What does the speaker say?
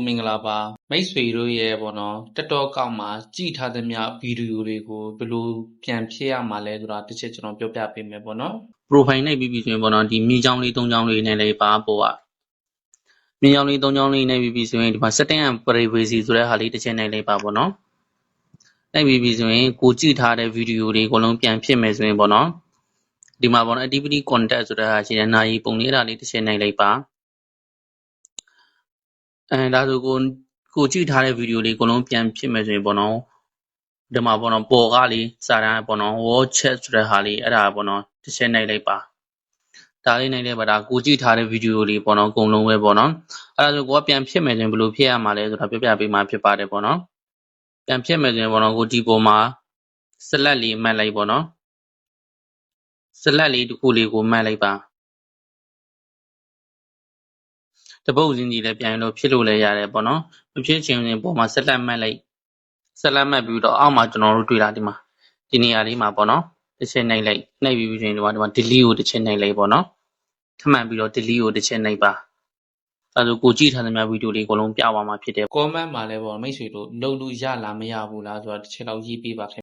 မင်္ဂလာပါမိတ်ဆွေတို့ရဲ့ပေါ့နော်တက်တော့ကောက်မှာကြည်ထားသမျှဗီဒီယိုတွေကိုဘယ်လိုပြန်ဖြည့်ရမှာလဲဆိုတာတစ်ချက်ကျွန်တော်ပြောပြပေးမယ်ပေါ့နော် profile နဲ့ပြီးပြီဆိုရင်ပေါ့နော်ဒီမြေချောင်းလေး၃ချောင်းလေးနဲ့လည်းပါပို့อ่ะမြေချောင်းလေး၃ချောင်းလေးနဲ့ပြီးပြီဆိုရင်ဒီမှာ setting and privacy ဆိုတဲ့ဟာလေးတစ်ချက်နဲ့လည်းပါပေါ့နော်နဲ့ပြီးပြီဆိုရင်ကိုကြည့်ထားတဲ့ဗီဒီယိုတွေအကုန်လုံးပြန်ဖြစ်မယ်ဆိုရင်ပေါ့နော်ဒီမှာပေါ့နော် activity contact ဆိုတဲ့ဟာရှိတယ်နာရီပုံလေးအဲ့ဒါလေးတစ်ချက်နဲ့လည်းပါဒါဆိုကိုကြည့်ထားတဲ့ဗီဒီယိုလေးအကုန်လုံးပြန်ဖြစ်မယ်ဆိုရင်ပေါ့နော်ဒီမှာပေါ့နော်ပေါ်ကားလေးစာတန်းပေါ့နော် watch chat ဆိုတဲ့ဟာလေးအဲ့ဒါပေါ့နော်တစ်ချက်နဲ့လည်းပါဒါလေးနိုင်တဲ့ဗဒါကိုကြည့်ထားတဲ့ဗီဒီယိုလေးပေါ့နော်အကုန်လုံးပဲပေါ့နော်အဲ့ဒါဆိုကိုကပြန်ဖြစ်မယ်ဆိုရင်ဘယ်လိုဖြစ်ရမှာလဲဆိုတာပြပြပေးမှာဖြစ်ပါတယ်ပေါ့နော်ပြန်ဖြစ်မယ်ဆိုရင်ပေါ့နော်ကိုဒီပေါ်မှာ select လေးမှတ်လိုက်ပေါ့နော် select လေးတစ်ခုလေးကိုမှတ်လိုက်ပါတပုတ်စင်းကြီးလည်းပြန်လို့ဖြစ်လို့လည်းရတယ်ပေါ့နော်မဖြစ်ချင်ရင်ပေါ်မှာ select မှတ်လိုက် select မှတ်ပြီးတော့အောက်မှာကျွန်တော်တို့တွေ့တာဒီမှာဒီနေရာလေးမှာပေါ့နော်တစ်ချက်နှိပ်လိုက်နှိပ်ပြီးဆိုရင်ဒီမှာ delete ကိုတစ်ချက်နှိပ်လိုက်ပေါ့နော်ထပ်မှန်ပြီးတော့ delete ကိုတစ်ချက်နှိပ်ပါအဲဒါကိုကြည့်ထားသမျှဗီဒီယိုလေးအကုန်လုံးပြသွားမှာဖြစ်တယ် comment မှာလည်းပေါ့မိတ်ဆွေတို့လုပ်လို့ရလားမရဘူးလားဆိုတာတစ်ချက်လောက်ရေးပေးပါခင်